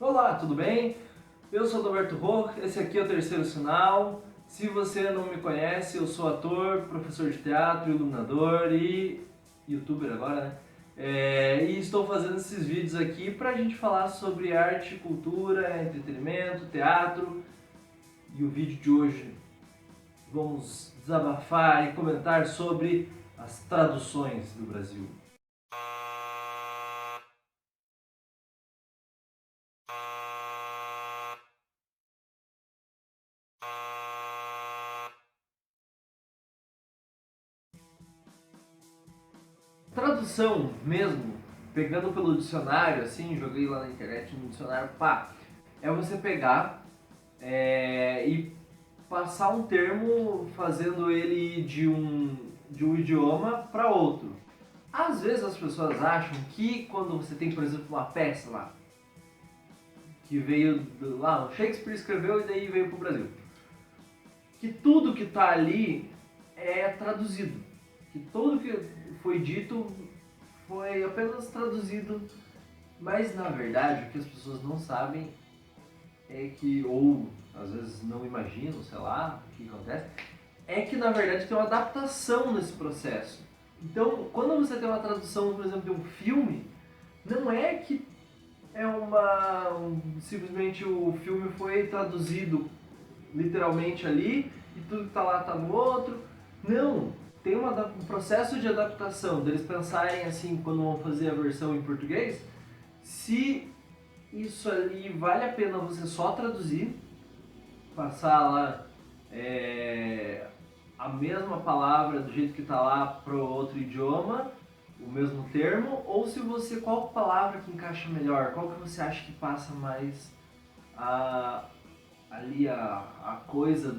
Olá, tudo bem? Eu sou Adalberto Roch, esse aqui é o Terceiro Sinal. Se você não me conhece, eu sou ator, professor de teatro, iluminador e youtuber agora, né? E estou fazendo esses vídeos aqui para a gente falar sobre arte, cultura, entretenimento, teatro. E o vídeo de hoje vamos desabafar e comentar sobre as traduções do Brasil. Tradução mesmo, pegando pelo dicionário, assim, joguei lá na internet no dicionário, pá, é você pegar e passar um termo fazendo ele de um idioma para outro. Às vezes as pessoas acham que quando você tem, por exemplo, uma peça lá, que veio lá, o Shakespeare escreveu e daí veio pro Brasil, que tudo que tá ali é traduzido, que tudo que foi dito foi apenas traduzido, mas na verdade o que as pessoas não sabem é que, ou às vezes não imaginam, sei lá, o que acontece, é que na verdade tem uma adaptação nesse processo. Então, quando você tem uma tradução, por exemplo, de um filme, não é que simplesmente o filme foi traduzido literalmente ali e tudo que está lá está no outro. Não, tem um processo de adaptação, deles pensarem assim, quando vão fazer a versão em português, se isso ali vale a pena você só traduzir, passar lá a mesma palavra do jeito que está lá para outro idioma, o mesmo termo, ou se você, qual palavra que encaixa melhor, qual que você acha que passa mais a, ali a coisa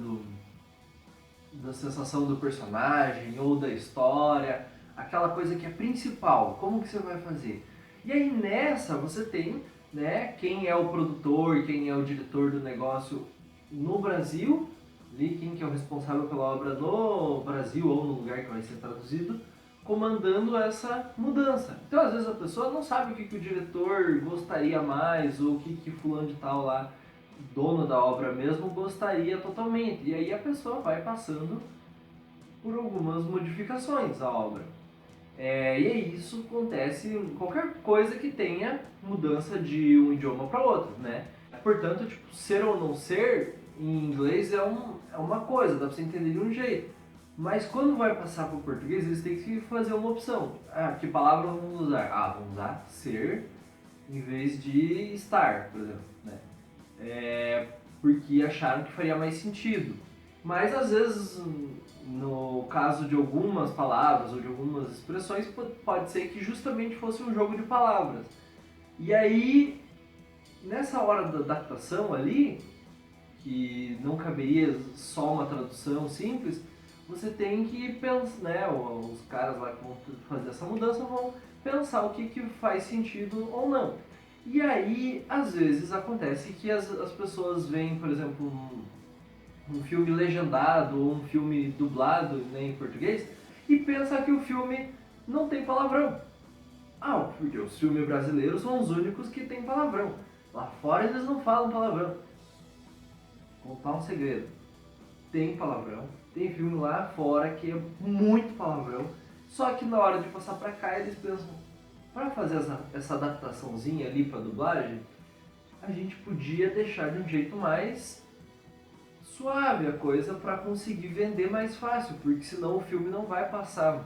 da sensação do personagem ou da história, aquela coisa que é principal, como que você vai fazer? E aí nessa você tem, né, quem é o produtor, quem é o diretor do negócio no Brasil, ali quem que é o responsável pela obra no Brasil ou no lugar que vai ser traduzido, comandando essa mudança. Então às vezes a pessoa não sabe o que, que o diretor gostaria mais ou o que, que fulano de tal lá, dono da obra mesmo, gostaria totalmente. E aí a pessoa vai passando por algumas modificações à obra. E aí isso acontece em qualquer coisa que tenha mudança de um idioma para outro, né? Portanto, tipo, ser ou não ser, em inglês é uma coisa, dá pra você entender de um jeito. Mas quando vai passar para o português, eles têm que fazer uma opção. Ah, que palavra vamos usar? Ah, vamos usar ser em vez de estar, por exemplo, né? Porque acharam que faria mais sentido. Mas às vezes, no caso de algumas palavras ou de algumas expressões, pode ser que justamente fosse um jogo de palavras. E aí, nessa hora da adaptação ali, que não caberia só uma tradução simples, você tem que pensar, né, os caras lá que vão fazer essa mudança vão pensar o que faz sentido ou não. E aí, às vezes, acontece que as pessoas veem, por exemplo, um filme legendado ou um filme dublado, né, em português e pensam que o filme não tem palavrão. Ah, porque os filmes brasileiros são os únicos que tem palavrão. Lá fora eles não falam palavrão. Vou contar um segredo. Tem palavrão. Tem filme lá fora que é muito palavrão. Só que na hora de passar pra cá eles pensam, para fazer essa adaptaçãozinha ali pra dublagem, a gente podia deixar de um jeito mais suave a coisa para conseguir vender mais fácil, porque senão o filme não vai passar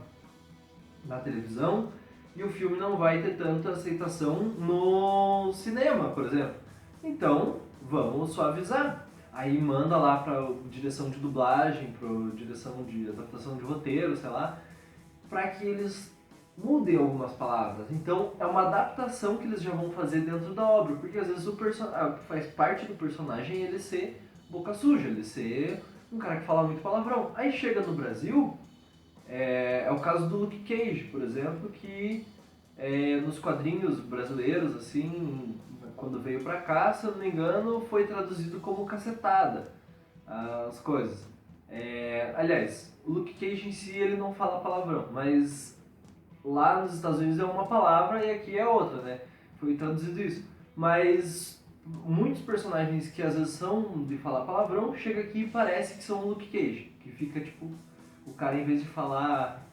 na televisão e o filme não vai ter tanta aceitação no cinema, por exemplo. Então, vamos suavizar. Aí manda lá para direção de dublagem, para direção de adaptação de roteiro, sei lá, para que eles mudem algumas palavras. Então, é uma adaptação que eles já vão fazer dentro da obra, porque às vezes faz parte do personagem ele ser boca suja, ele ser um cara que fala muito palavrão. Aí chega no Brasil, é o caso do Luke Cage, por exemplo, que nos quadrinhos brasileiros, assim, quando veio pra cá, se eu não me engano, foi traduzido como cacetada, as coisas. Aliás, o Luke Cage em si ele não fala palavrão, mas lá nos Estados Unidos é uma palavra e aqui é outra, né? Foi traduzido isso. Mas muitos personagens que às vezes são de falar palavrão, chega aqui e parece que são o Luke Cage, que fica tipo, o cara em vez de falar,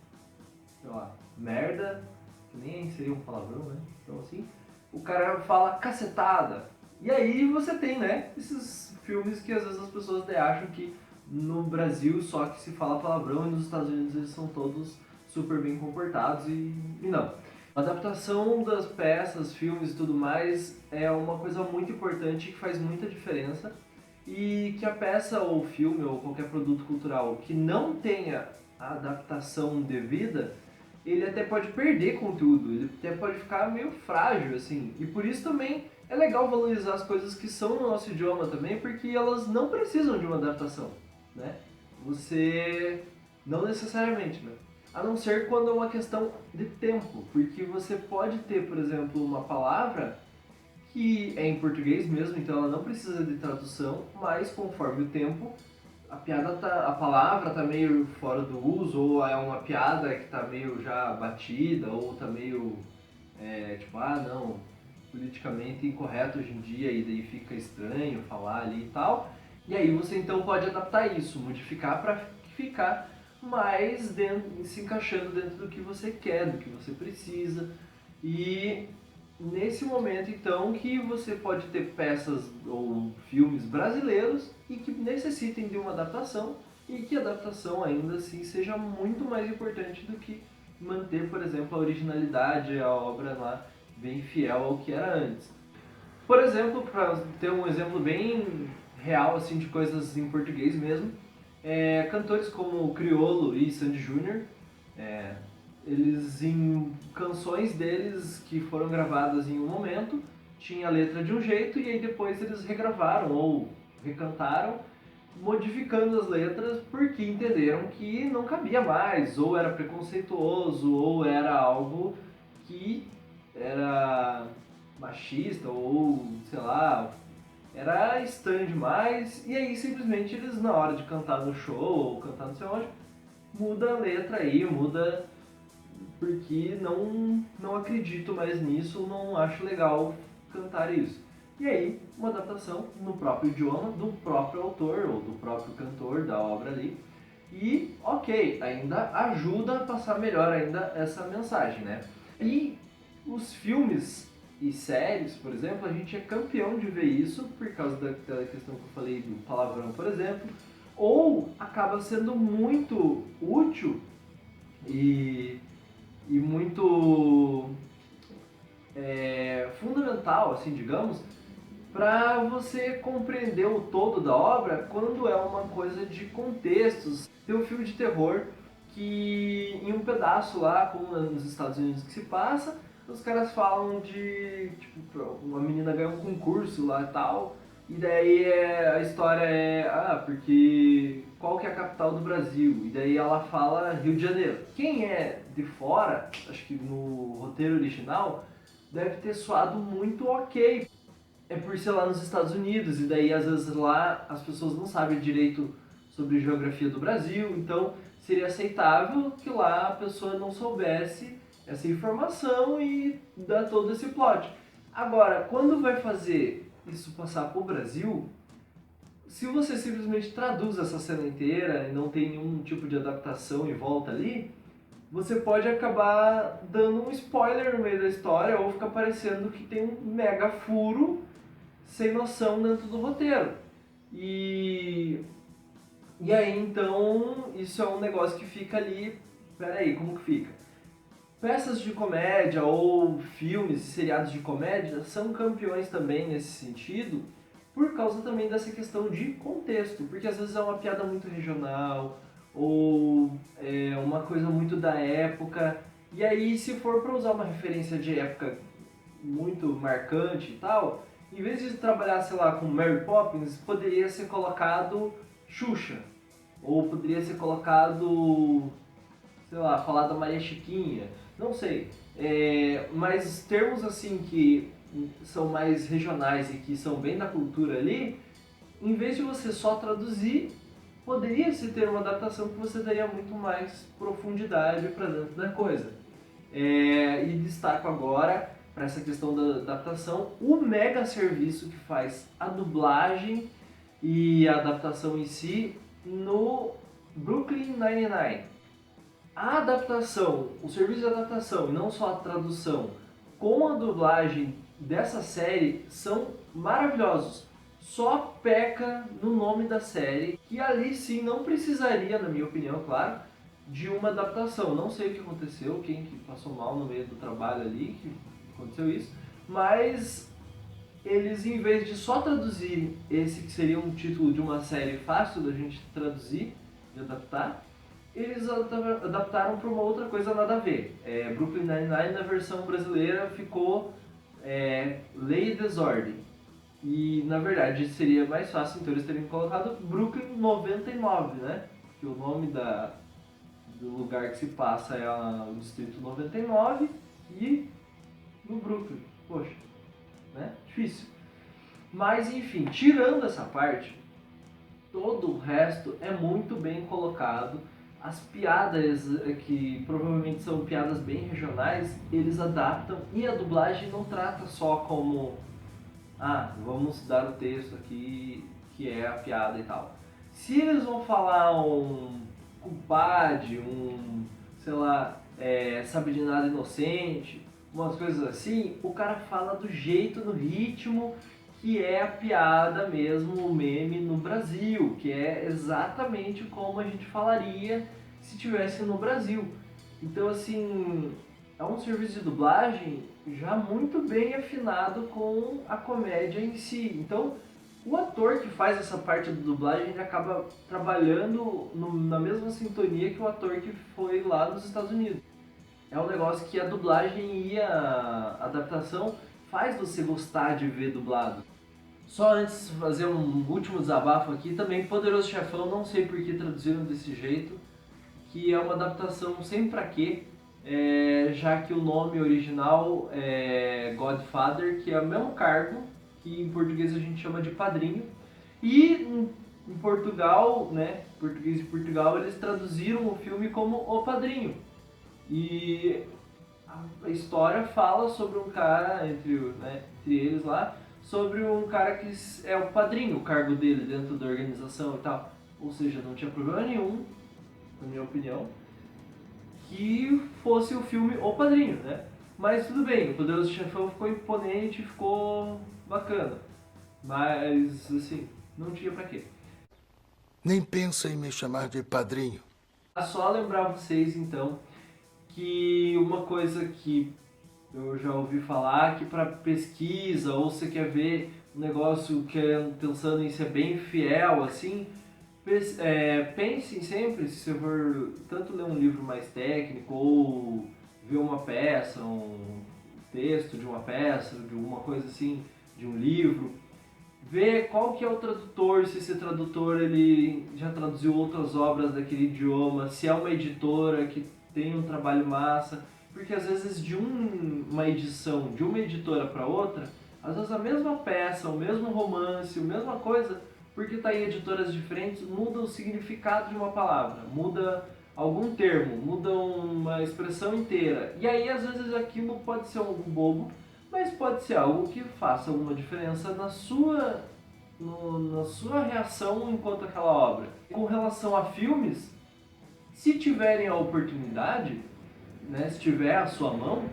sei lá, merda, que nem seria um palavrão, né? Então assim, o cara fala cacetada. E aí você tem, né, esses filmes que às vezes as pessoas até acham que no Brasil só que se fala palavrão e nos Estados Unidos eles são todos super bem comportados e não. A adaptação das peças, filmes e tudo mais é uma coisa muito importante que faz muita diferença e que a peça ou filme ou qualquer produto cultural que não tenha a adaptação devida, ele até pode perder conteúdo, ele até pode ficar meio frágil, assim. E por isso também é legal valorizar as coisas que são no nosso idioma também, porque elas não precisam de uma adaptação, né? Você... não necessariamente, né? A não ser quando é uma questão de tempo, porque você pode ter, por exemplo, uma palavra que é em português mesmo, então ela não precisa de tradução, mas conforme o tempo, a palavra tá meio fora do uso, ou é uma piada que tá meio já batida, ou tá meio, tipo, ah não, politicamente incorreto hoje em dia, e daí fica estranho falar ali e tal. E aí você então pode adaptar isso, modificar para ficar mais dentro, se encaixando dentro do que você quer, do que você precisa. E nesse momento então que você pode ter peças ou filmes brasileiros e que necessitem de uma adaptação e que a adaptação ainda assim seja muito mais importante do que manter, por exemplo, a originalidade, a obra lá bem fiel ao que era antes. Por exemplo, para ter um exemplo bem real assim de coisas em português mesmo, cantores como Criolo e Sandy Júnior, é, eles em canções deles que foram gravadas em um momento, tinha a letra de um jeito e aí depois eles regravaram ou recantaram, modificando as letras porque entenderam que não cabia mais, ou era preconceituoso, ou era algo que era machista, ou sei lá, era estranho demais, e aí simplesmente eles na hora de cantar no show ou cantar não sei onde, muda a letra aí, muda porque não acredito mais nisso, não acho legal cantar isso. E aí, uma adaptação no próprio idioma do próprio autor ou do próprio cantor da obra ali. E, ok, ainda ajuda a passar melhor ainda essa mensagem, né? E os filmes e séries, por exemplo, a gente é campeão de ver isso por causa daquela questão que eu falei do palavrão, por exemplo, ou acaba sendo muito útil e muito fundamental, assim, digamos, para você compreender o todo da obra quando é uma coisa de contextos. Tem um filme de terror que em um pedaço lá, como nos Estados Unidos que se passa, os caras falam de, tipo, uma menina ganha um concurso lá e tal, e daí a história porque qual que é a capital do Brasil? E daí ela fala Rio de Janeiro. Quem é de fora, acho que no roteiro original, deve ter soado muito ok. É por ser lá nos Estados Unidos, e daí às vezes lá as pessoas não sabem direito sobre geografia do Brasil, então seria aceitável que lá a pessoa não soubesse essa informação e dar todo esse plot. Agora, quando vai fazer isso passar para o Brasil, se você simplesmente traduz essa cena inteira e não tem nenhum tipo de adaptação em volta ali, você pode acabar dando um spoiler no meio da história ou ficar parecendo que tem um mega furo sem noção dentro do roteiro. E aí então isso é um negócio que fica ali, peraí, como que fica? Peças de comédia ou filmes e seriados de comédia são campeões também nesse sentido, por causa também dessa questão de contexto, porque às vezes é uma piada muito regional ou é uma coisa muito da época, e aí se for para usar uma referência de época muito marcante e tal, em vez de trabalhar, sei lá, com Mary Poppins, poderia ser colocado Xuxa, ou poderia ser colocado, sei lá, falar da Maria Chiquinha, não sei. Mas termos assim que são mais regionais e que são bem da cultura ali, em vez de você só traduzir, poderia se ter uma adaptação que você daria muito mais profundidade para dentro da coisa. E destaco agora para essa questão da adaptação, o mega serviço que faz a dublagem e a adaptação em si no Brooklyn Nine-Nine. A adaptação, o serviço de adaptação e não só a tradução com a dublagem dessa série são maravilhosos. Só peca no nome da série, que ali sim não precisaria, na minha opinião, claro, de uma adaptação. Não sei o que aconteceu, quem que passou mal no meio do trabalho ali, que aconteceu isso, mas eles, em vez de só traduzirem esse que seria um título de uma série fácil da gente traduzir, de adaptar, eles adaptaram para uma outra coisa nada a ver. Brooklyn Nine-Nine na versão brasileira ficou Lei e Desordem. E na verdade seria mais fácil, então eles teriam colocado Brooklyn 99, né? Que o nome do lugar que se passa é o Distrito 99 e no Brooklyn. Poxa, né? Difícil. Mas enfim, tirando essa parte, todo o resto é muito bem colocado. As piadas, que provavelmente são piadas bem regionais, eles adaptam e a dublagem não trata só como vamos dar o texto aqui que é a piada e tal. Se eles vão falar um compadre, sei lá, sabe de nada inocente, umas coisas assim, o cara fala do jeito, no ritmo que é a piada mesmo, o meme no Brasil, que é exatamente como a gente falaria se tivesse no Brasil. Então, assim, é um serviço de dublagem já muito bem afinado com a comédia em si. Então, o ator que faz essa parte da dublagem ele acaba trabalhando na mesma sintonia que o ator que foi lá nos Estados Unidos. É um negócio que a dublagem e a adaptação faz você gostar de ver dublado. Só antes de fazer um último desabafo aqui, também Poderoso Chefão, não sei por que traduziram desse jeito, que é uma adaptação sem pra quê, já que o nome original é Godfather, que é o mesmo cargo que em português a gente chama de padrinho, e em Portugal, né, português de Portugal, eles traduziram o filme como O Padrinho. E a história fala sobre um cara, entre eles lá, sobre um cara que é o padrinho, o cargo dele dentro da organização e tal. Ou seja, não tinha problema nenhum, na minha opinião, que fosse o filme O Padrinho, né? Mas tudo bem, o Poderoso Chefão ficou imponente, ficou bacana. Mas, assim, não tinha pra quê. Nem pensa em me chamar de padrinho. Só lembrar vocês, então, que uma coisa que eu já ouvi falar, que para pesquisa ou você quer ver um negócio que é pensando em ser bem fiel, assim, pensem sempre, se você for tanto ler um livro mais técnico ou ver uma peça, um texto de uma peça, de alguma coisa assim, de um livro, ver qual que é o tradutor, se esse tradutor ele já traduziu outras obras daquele idioma, se é uma editora que tem um trabalho massa, porque às vezes de uma edição de uma editora para outra, às vezes a mesma peça, o mesmo romance, a mesma coisa, porque está em editoras diferentes, muda o significado de uma palavra, muda algum termo, muda uma expressão inteira. E aí às vezes aquilo pode ser algo bobo, mas pode ser algo que faça alguma diferença na sua reação enquanto aquela obra. Com relação a filmes, se tiverem a oportunidade, né, se tiver à sua mão,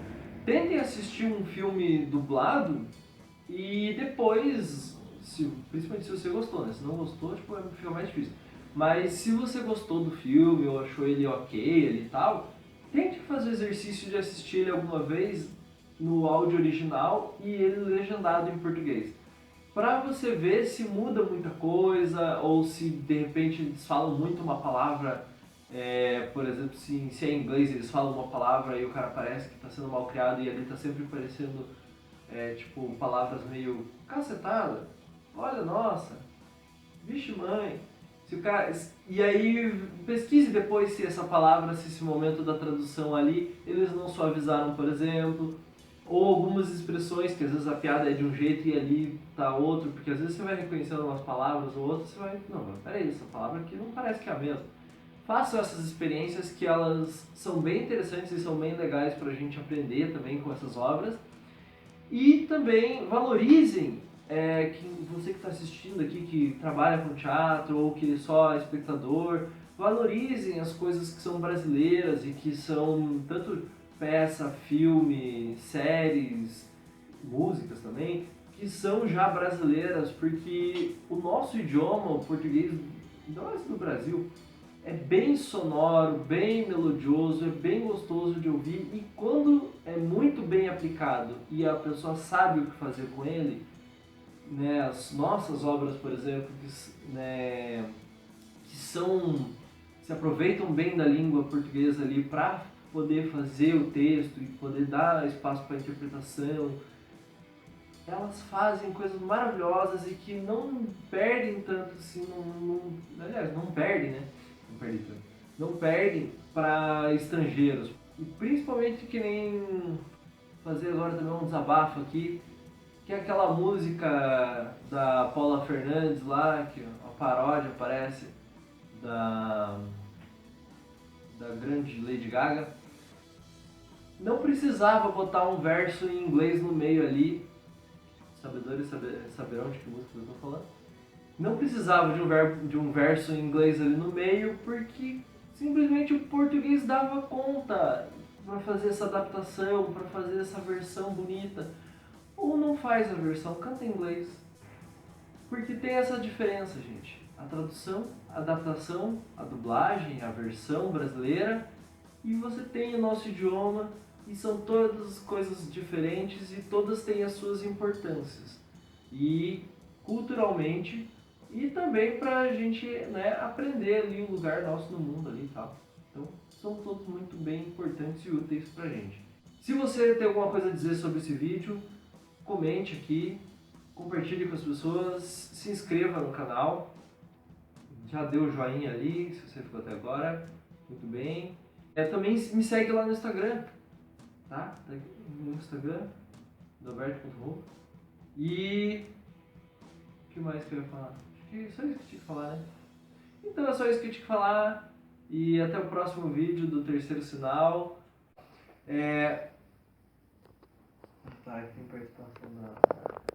tentem assistir um filme dublado e depois, principalmente se você gostou, né? Se não gostou, tipo, fica mais difícil. Mas se você gostou do filme ou achou ele ok ele e tal, tente fazer o exercício de assistir ele alguma vez no áudio original e ele legendado em português. Pra você ver se muda muita coisa ou se de repente eles falam muito uma palavra, por exemplo, se é em inglês eles falam uma palavra e o cara parece que está sendo mal criado e ali está sempre parecendo tipo palavras meio cacetada. Olha, nossa, vixe mãe. Se o cara, e aí pesquise depois se essa palavra, se esse momento da tradução ali, eles não suavizaram, por exemplo, ou algumas expressões que às vezes a piada é de um jeito e ali tá outro, porque às vezes você vai reconhecendo umas palavras ou outras, você vai, não, mas peraí, essa palavra aqui não parece que é a mesma. Façam essas experiências que elas são bem interessantes e são bem legais pra gente aprender também com essas obras. E também valorizem, você que está assistindo aqui, que trabalha com teatro ou que só é espectador, valorizem as coisas que são brasileiras e que são tanto peça, filme, séries, músicas também, que são já brasileiras, porque o nosso idioma, o português, nós do Brasil, é bem sonoro, bem melodioso, é bem gostoso de ouvir e quando é muito bem aplicado e a pessoa sabe o que fazer com ele, né, as nossas obras, por exemplo, que se aproveitam bem da língua portuguesa ali para poder fazer o texto e poder dar espaço para interpretação, elas fazem coisas maravilhosas e que não perdem tanto assim, aliás, não perdem, né? Não perdem tanto. Não perdem para estrangeiros. E principalmente que nem fazer agora também um desabafo aqui, que é aquela música da Paula Fernandes lá, que a paródia parece da grande Lady Gaga. Não precisava botar um verso em inglês no meio ali, sabedores saberão de que música eu estou falando. Não precisava de um verso em inglês ali no meio, porque simplesmente o português dava conta para fazer essa adaptação, para fazer essa versão bonita. Ou não faz a versão, canta em inglês. Porque tem essa diferença, gente. A tradução, a adaptação, a dublagem, a versão brasileira, e você tem o nosso idioma, e são todas coisas diferentes e todas têm as suas importâncias. E culturalmente, e também para a gente, né, aprender ali o lugar nosso no mundo ali e tal. Então, são todos muito bem importantes e úteis pra gente. Se você tem alguma coisa a dizer sobre esse vídeo, comente aqui, compartilhe com as pessoas, se inscreva no canal, já deu o joinha ali, se você ficou até agora, muito bem. Também me segue lá no Instagram, tá? No Instagram, do Alberto.roupa. E o que mais que eu ia falar? Acho que só isso que eu tinha que falar, né? Então é só isso que eu tinha que falar. E até o próximo vídeo do Terceiro Sinal. Tá, aqui tem participação da...